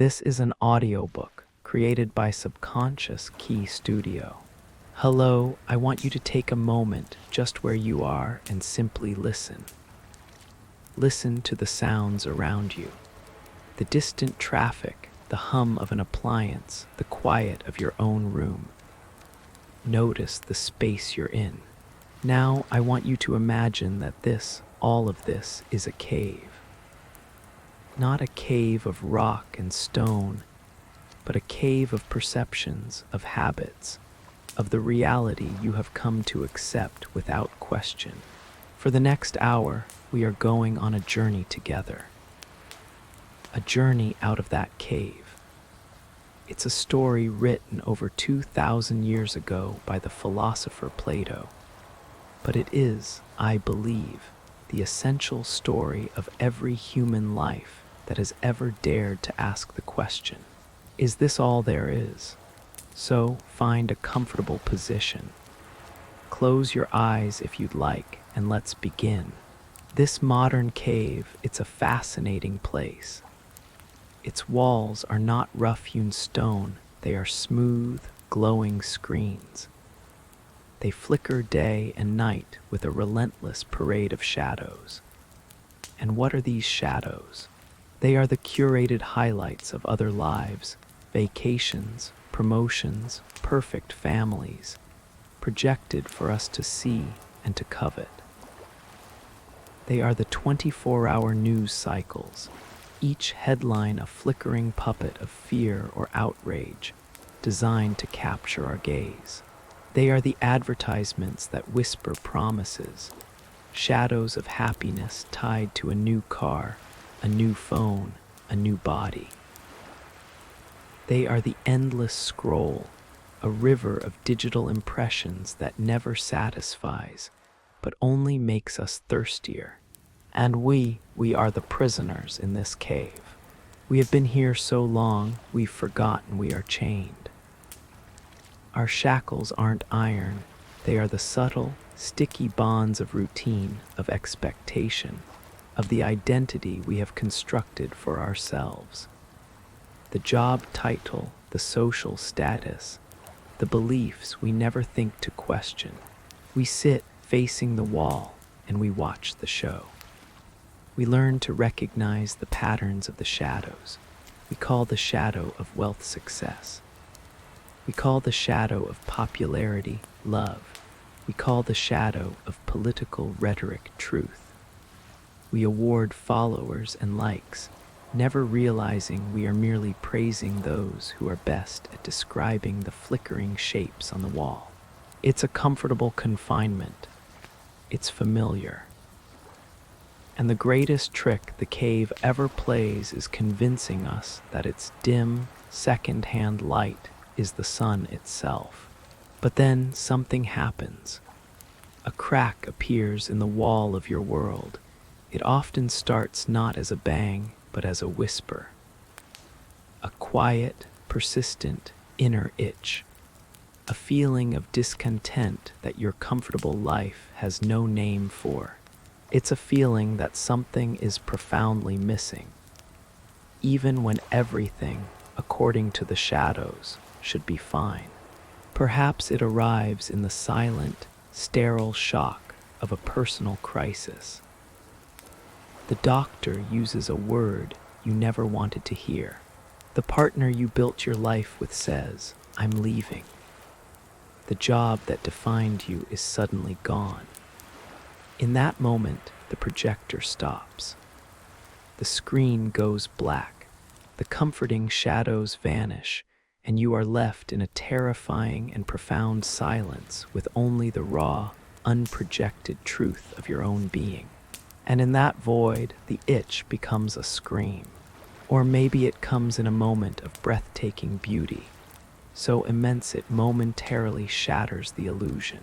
This is an audiobook created by Subconscious Key Studio. Hello, I want you to take a moment just where you are and simply listen. Listen to the sounds around you. The distant traffic, the hum of an appliance, the quiet of your own room. Notice the space you're in. Now I want you to imagine that all of this is a cave. Not a cave of rock and stone, but a cave of perceptions, of habits, of the reality you have come to accept without question. For the next hour, we are going on a journey together. A journey out of that cave. It's a story written over 2,000 years ago by the philosopher Plato. But it is, I believe, the essential story of every human life that has ever dared to ask the question, is this all there is? So find a comfortable position. Close your eyes if you'd like, and let's begin. This modern cave, it's a fascinating place. Its walls are not rough-hewn stone, they are smooth, glowing screens. They flicker day and night with a relentless parade of shadows. And what are these shadows? They are the curated highlights of other lives, vacations, promotions, perfect families, projected for us to see and to covet. They are the 24-hour news cycles, each headline a flickering puppet of fear or outrage, designed to capture our gaze. They are the advertisements that whisper promises, shadows of happiness tied to a new car, a new phone, a new body. They are the endless scroll, a river of digital impressions that never satisfies, but only makes us thirstier. And we are the prisoners in this cave. We have been here so long, we've forgotten we are chained. Our shackles aren't iron, they are the subtle, sticky bonds of routine, of expectation, of the identity we have constructed for ourselves. The job title, the social status, the beliefs we never think to question. We sit facing the wall and we watch the show. We learn to recognize the patterns of the shadows. We call the shadow of wealth success. We call the shadow of popularity love. We call the shadow of political rhetoric truth. We award followers and likes, never realizing we are merely praising those who are best at describing the flickering shapes on the wall. It's a comfortable confinement. It's familiar. And the greatest trick the cave ever plays is convincing us that its dim, second-hand light is the sun itself. But then something happens. A crack appears in the wall of your world. It often starts not as a bang, but as a whisper. A quiet, persistent, inner itch. A feeling of discontent that your comfortable life has no name for. It's a feeling that something is profoundly missing, even when everything, according to the shadows, should be fine. Perhaps it arrives in the silent, sterile shock of a personal crisis. The doctor uses a word you never wanted to hear. The partner you built your life with says, "I'm leaving." The job that defined you is suddenly gone. In that moment, the projector stops. The screen goes black. The comforting shadows vanish, and you are left in a terrifying and profound silence with only the raw, unprojected truth of your own being. And in that void, the itch becomes a scream. Or maybe it comes in a moment of breathtaking beauty, so immense it momentarily shatters the illusion.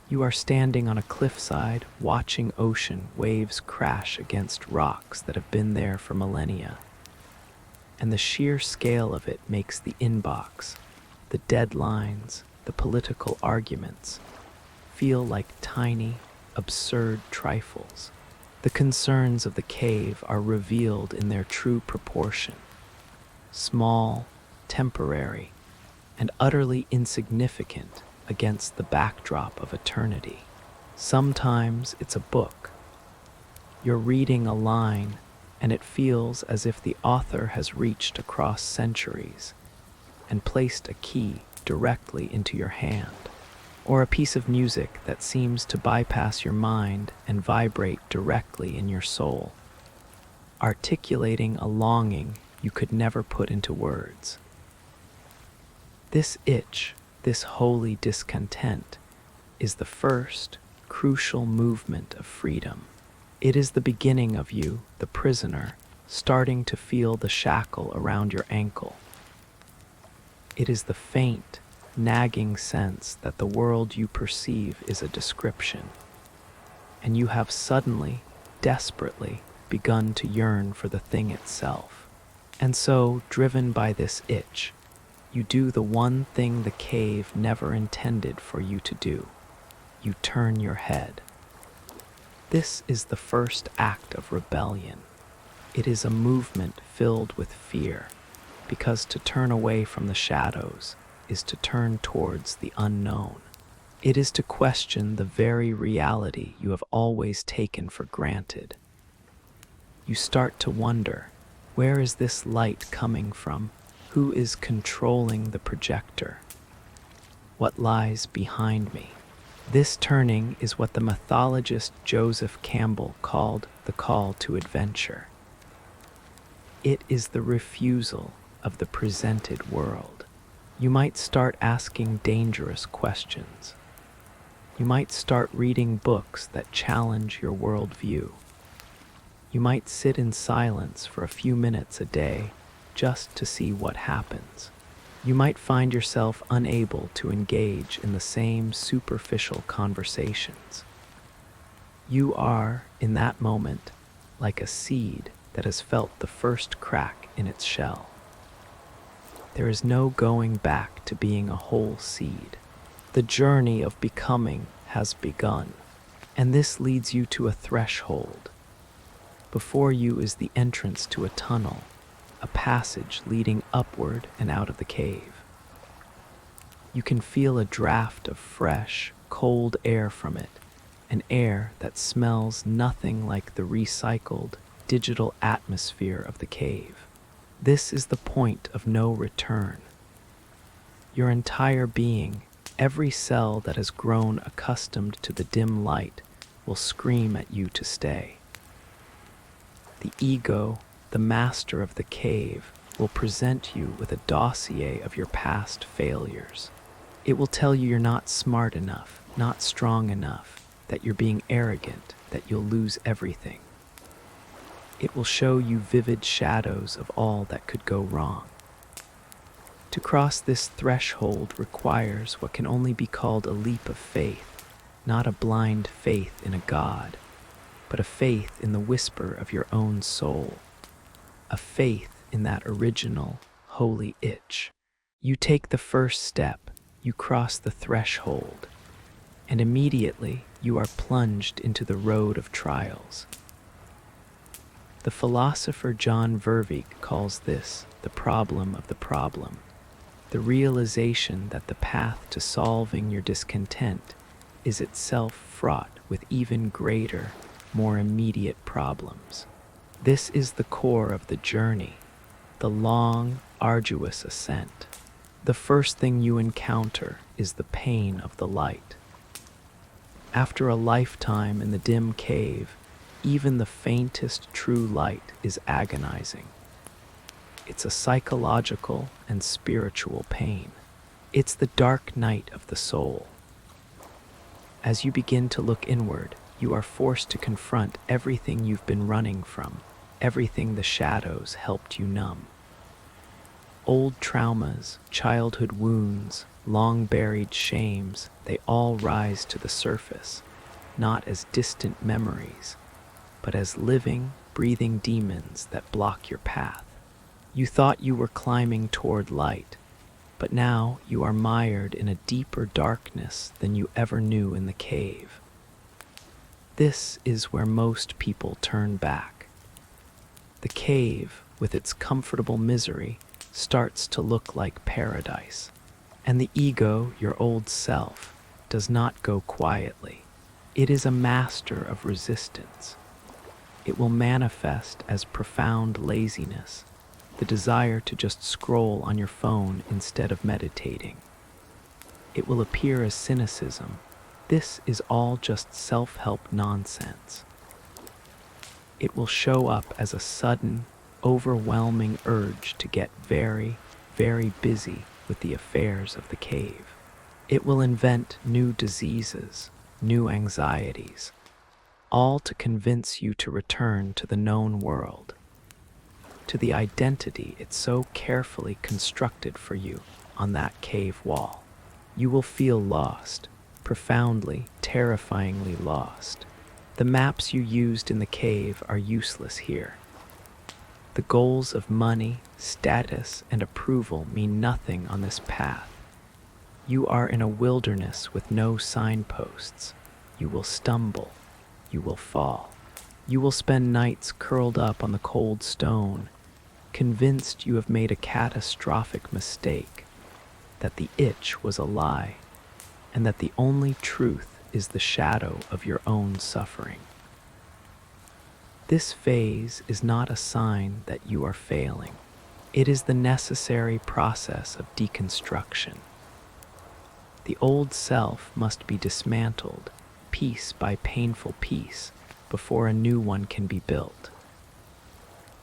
You are standing on a cliffside, watching ocean waves crash against rocks that have been there for millennia. And the sheer scale of it makes the inbox, the deadlines, the political arguments, feel like tiny, absurd trifles. The concerns of the cave are revealed in their true proportion: small, temporary, and utterly insignificant against the backdrop of eternity. Sometimes it's a book. You're reading a line, and it feels as if the author has reached across centuries and placed a key directly into your hand. Or a piece of music that seems to bypass your mind and vibrate directly in your soul, articulating a longing you could never put into words. This itch, this holy discontent, is the first crucial movement of freedom. It is the beginning of you, the prisoner, starting to feel the shackle around your ankle. It is the faint, nagging sense that the world you perceive is a description, and you have suddenly, desperately, begun to yearn for the thing itself. And so, driven by this itch, you do the one thing the cave never intended for you to do. You turn your head. This is the first act of rebellion. It is a movement filled with fear, because to turn away from the shadows is to turn towards the unknown. It is to question the very reality you have always taken for granted. You start to wonder, where is this light coming from? Who is controlling the projector? What lies behind me? This turning is what the mythologist Joseph Campbell called the call to adventure. It is the refusal of the presented world. You might start asking dangerous questions. You might start reading books that challenge your worldview. You might sit in silence for a few minutes a day just to see what happens. You might find yourself unable to engage in the same superficial conversations. You are, in that moment, like a seed that has felt the first crack in its shell. There is no going back to being a whole seed. The journey of becoming has begun, and this leads you to a threshold. Before you is the entrance to a tunnel, a passage leading upward and out of the cave. You can feel a draft of fresh, cold air from it, an air that smells nothing like the recycled, digital atmosphere of the cave. This is the point of no return. Your entire being, every cell that has grown accustomed to the dim light, will scream at you to stay. The ego, the master of the cave, will present you with a dossier of your past failures. It will tell you you're not smart enough, not strong enough, that you're being arrogant, that you'll lose everything. It will show you vivid shadows of all that could go wrong. To cross this threshold requires what can only be called a leap of faith, not a blind faith in a god, but a faith in the whisper of your own soul, a faith in that original, holy itch. You take the first step, you cross the threshold, and immediately you are plunged into the road of trials. The philosopher John Verveek calls this the problem of the problem, the realization that the path to solving your discontent is itself fraught with even greater, more immediate problems. This is the core of the journey, the long, arduous ascent. The first thing you encounter is the pain of the light. After a lifetime in the dim cave, even the faintest true light is agonizing. It's a psychological and spiritual pain. It's the dark night of the soul. As you begin to look inward, you are forced to confront everything you've been running from, everything the shadows helped you numb. Old traumas, childhood wounds, long-buried shames, they all rise to the surface, not as distant memories, but as living, breathing demons that block your path. You thought you were climbing toward light, but now you are mired in a deeper darkness than you ever knew in the cave. This is where most people turn back. The cave, with its comfortable misery, starts to look like paradise. And the ego, your old self, does not go quietly. It is a master of resistance. It will manifest as profound laziness, the desire to just scroll on your phone instead of meditating. It will appear as cynicism. This is all just self-help nonsense. It will show up as a sudden, overwhelming urge to get very, very busy with the affairs of the cave. It will invent new diseases, new anxieties, all to convince you to return to the known world, to the identity it so carefully constructed for you on that cave wall. You will feel lost, profoundly, terrifyingly lost. The maps you used in the cave are useless here. The goals of money, status, and approval mean nothing on this path. You are in a wilderness with no signposts. You will stumble. You will fall. You will spend nights curled up on the cold stone, convinced you have made a catastrophic mistake, that the itch was a lie, and that the only truth is the shadow of your own suffering. This phase is not a sign that you are failing. It is the necessary process of deconstruction. The old self must be dismantled, piece by painful piece, before a new one can be built.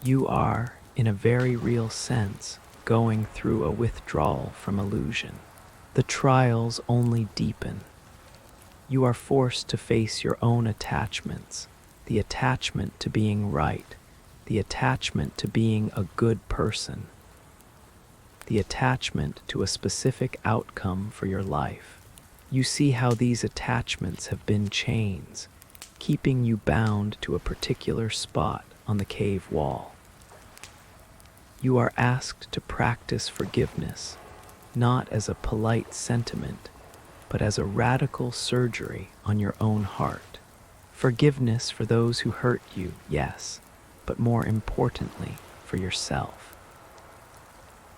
You are, in a very real sense, going through a withdrawal from illusion. The trials only deepen. You are forced to face your own attachments, the attachment to being right, the attachment to being a good person, the attachment to a specific outcome for your life. You see how these attachments have been chains, keeping you bound to a particular spot on the cave wall. You are asked to practice forgiveness, not as a polite sentiment, but as a radical surgery on your own heart. Forgiveness for those who hurt you, yes, but more importantly, for yourself.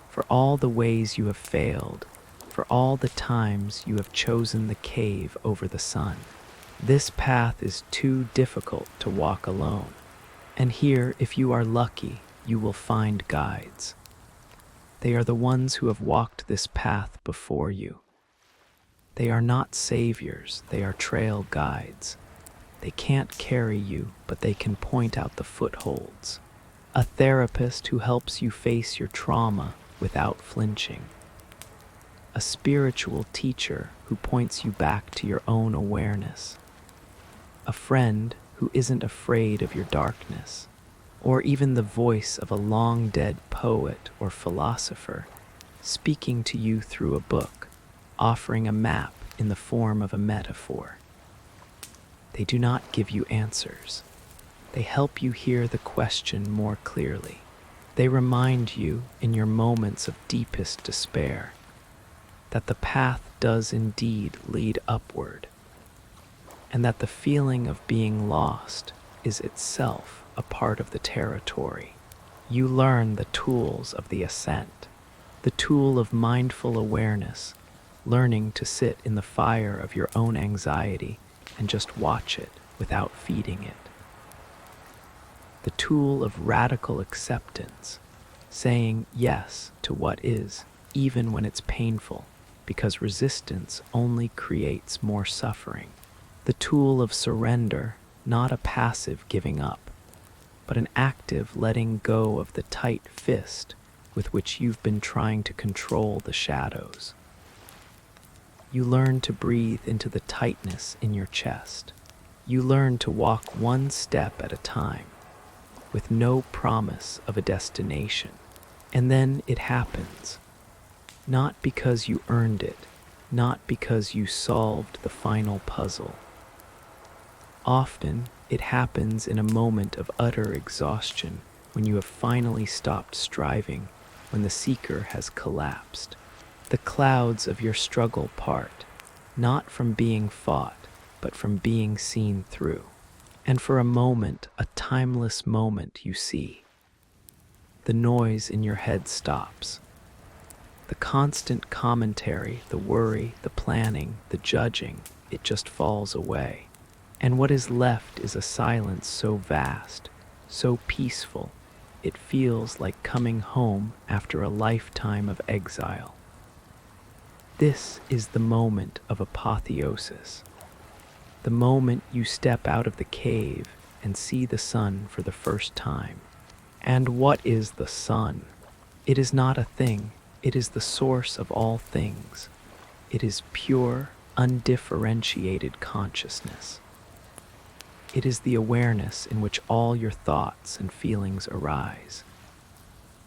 For all the ways you have failed, for all the times you have chosen the cave over the sun. This path is too difficult to walk alone. And here, if you are lucky, you will find guides. They are the ones who have walked this path before you. They are not saviors, they are trail guides. They can't carry you, but they can point out the footholds. A therapist who helps you face your trauma without flinching. A spiritual teacher who points you back to your own awareness. A friend who isn't afraid of your darkness, or even the voice of a long-dead poet or philosopher speaking to you through a book, offering a map in the form of a metaphor. They do not give you answers. They help you hear the question more clearly. They remind you, in your moments of deepest despair, that the path does indeed lead upward, and that the feeling of being lost is itself a part of the territory. You learn the tools of the ascent, the tool of mindful awareness, learning to sit in the fire of your own anxiety and just watch it without feeding it. The tool of radical acceptance, saying yes to what is, even when it's painful, because resistance only creates more suffering. The tool of surrender, not a passive giving up, but an active letting go of the tight fist with which you've been trying to control the shadows. You learn to breathe into the tightness in your chest. You learn to walk one step at a time, with no promise of a destination. And then it happens. Not because you earned it, not because you solved the final puzzle. Often, it happens in a moment of utter exhaustion, when you have finally stopped striving, when the seeker has collapsed. The clouds of your struggle part, not from being fought, but from being seen through. And for a moment, a timeless moment, you see. The noise in your head stops. The constant commentary, the worry, the planning, the judging, it just falls away. And what is left is a silence so vast, so peaceful, it feels like coming home after a lifetime of exile. This is the moment of apotheosis, the moment you step out of the cave and see the sun for the first time. And what is the sun? It is not a thing, it is the source of all things. It is pure, undifferentiated consciousness. It is the awareness in which all your thoughts and feelings arise.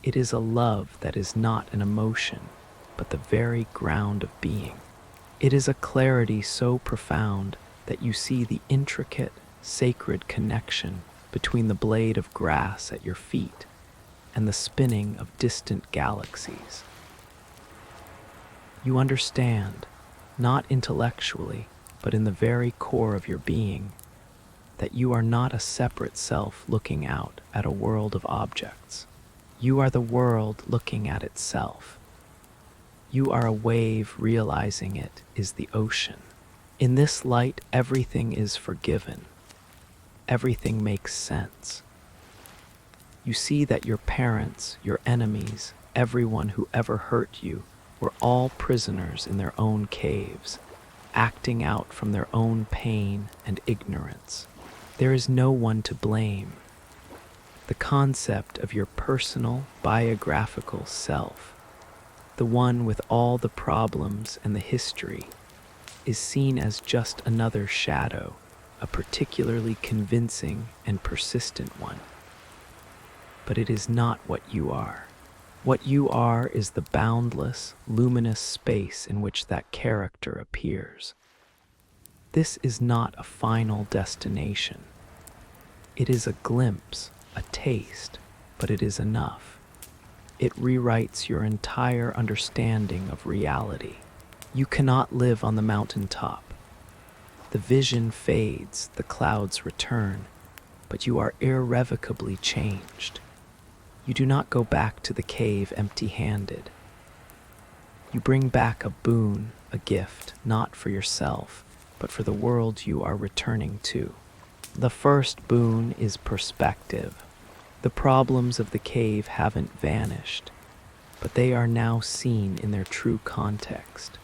It is a love that is not an emotion, but the very ground of being. It is a clarity so profound that you see the intricate, sacred connection between the blade of grass at your feet and the spinning of distant galaxies. You understand, not intellectually, but in the very core of your being, that you are not a separate self looking out at a world of objects. You are the world looking at itself. You are a wave realizing it is the ocean. In this light, everything is forgiven. Everything makes sense. You see that your parents, your enemies, everyone who ever hurt you, were all prisoners in their own caves, acting out from their own pain and ignorance. There is no one to blame. The concept of your personal, biographical self, the one with all the problems and the history, is seen as just another shadow, a particularly convincing and persistent one. But it is not what you are. What you are is the boundless, luminous space in which that character appears. This is not a final destination. It is a glimpse, a taste, but it is enough. It rewrites your entire understanding of reality. You cannot live on the mountaintop. The vision fades, the clouds return, but you are irrevocably changed. You do not go back to the cave empty-handed. You bring back a boon, a gift, not for yourself, but for the world you are returning to. The first boon is perspective. The problems of the cave haven't vanished, but they are now seen in their true context.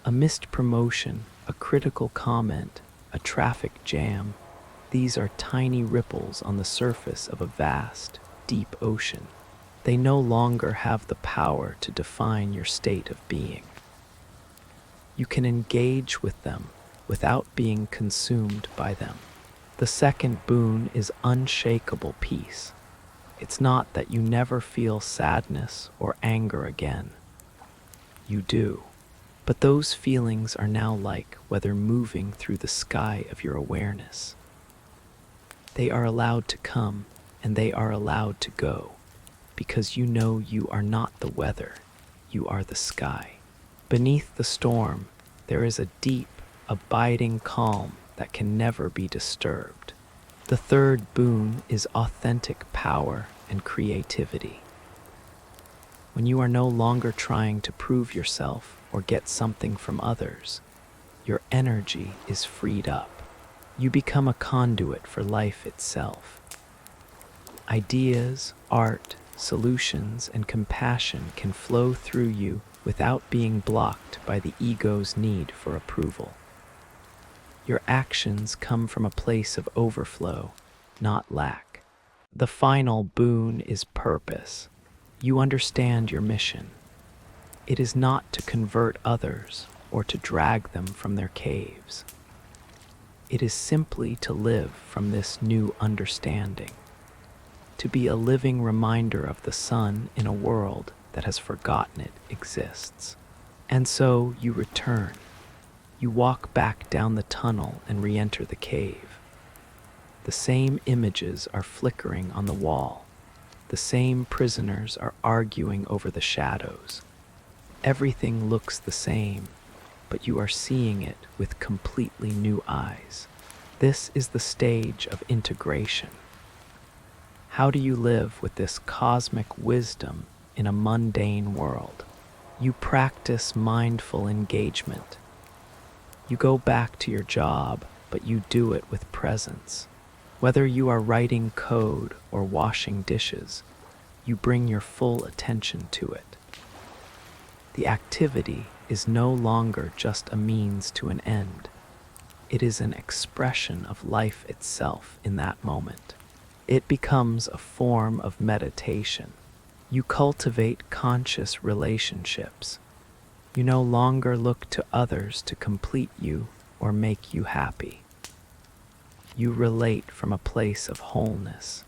A missed promotion, a critical comment, a traffic jam, these are tiny ripples on the surface of a vast, deep ocean. They no longer have the power to define your state of being. You can engage with them without being consumed by them. The second boon is unshakable peace. It's not that you never feel sadness or anger again. You do. But those feelings are now like whether moving through the sky of your awareness. They are allowed to come and they are allowed to go, because you know you are not the weather, you are the sky. Beneath the storm, there is a deep, abiding calm that can never be disturbed. The third boon is authentic power and creativity. When you are no longer trying to prove yourself or get something from others, your energy is freed up. You become a conduit for life itself. Ideas, art, solutions, and compassion can flow through you without being blocked by the ego's need for approval. Your actions come from a place of overflow, not lack. The final boon is purpose. You understand your mission. It is not to convert others or to drag them from their caves. It is simply to live from this new understanding, to be a living reminder of the sun in a world that has forgotten it exists. And so you return. You walk back down the tunnel and re-enter the cave. The same images are flickering on the wall. The same prisoners are arguing over the shadows. Everything looks the same, but you are seeing it with completely new eyes. This is the stage of integration. How do you live with this cosmic wisdom in a mundane world? You practice mindful engagement. You go back to your job, but you do it with presence. Whether you are writing code or washing dishes, you bring your full attention to it. The activity is no longer just a means to an end. It is an expression of life itself in that moment. It becomes a form of meditation. You cultivate conscious relationships. You no longer look to others to complete you or make you happy. You relate from a place of wholeness.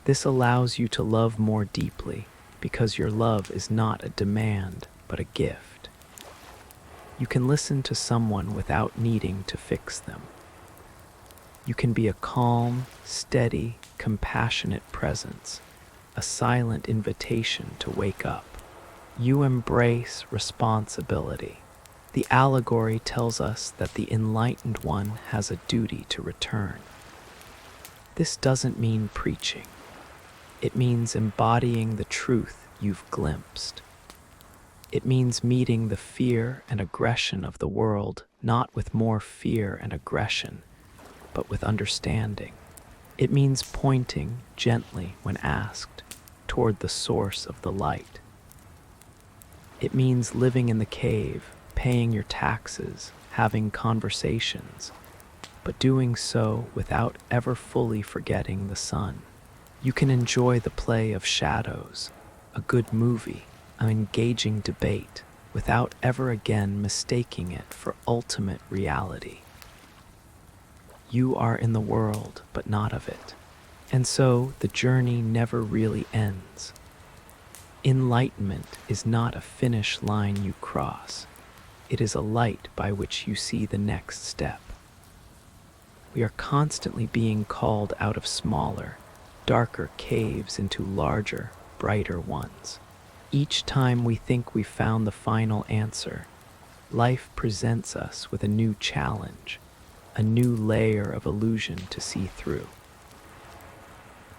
This allows you to love more deeply because your love is not a demand but a gift. You can listen to someone without needing to fix them. You can be a calm, steady, compassionate presence, a silent invitation to wake up. You embrace responsibility. The Allegory tells us that the enlightened one has a duty to return. This doesn't mean preaching. It means embodying the truth you've glimpsed. It means meeting the fear and aggression of the world not with more fear and aggression, but with understanding. It means pointing gently when asked toward the source of the light. It means living in the cave, paying your taxes, having conversations, but doing so without ever fully forgetting the sun. You can enjoy the play of shadows, a good movie, an engaging debate, without ever again mistaking it for ultimate reality. You are in the world, but not of it. And so the journey never really ends. Enlightenment is not a finish line you cross. It is a light by which you see the next step. We are constantly being called out of smaller, darker caves into larger, brighter ones. Each time we think we've found the final answer, life presents us with a new challenge, a new layer of illusion to see through.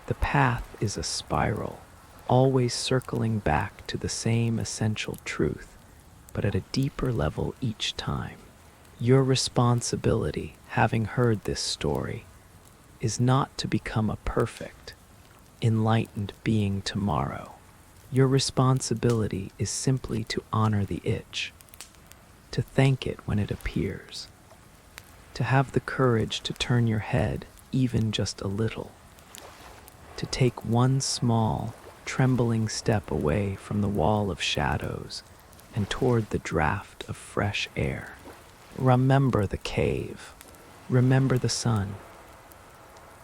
The path is a spiral, always circling back to the same essential truth, but at a deeper level each time. Your responsibility, having heard this story, is not to become a perfect, enlightened being tomorrow. Your responsibility is simply to honor the itch, to thank it when it appears, to have the courage to turn your head even just a little, to take one small, trembling step away from the wall of shadows and toward the draft of fresh air. Remember the cave, remember the sun,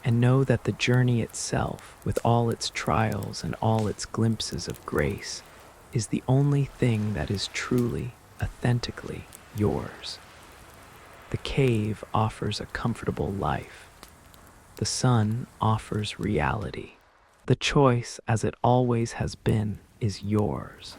and know that the journey itself, with all its trials and all its glimpses of grace, is the only thing that is truly, authentically yours. The cave offers a comfortable life. The sun offers reality. The choice, as it always has been, is yours.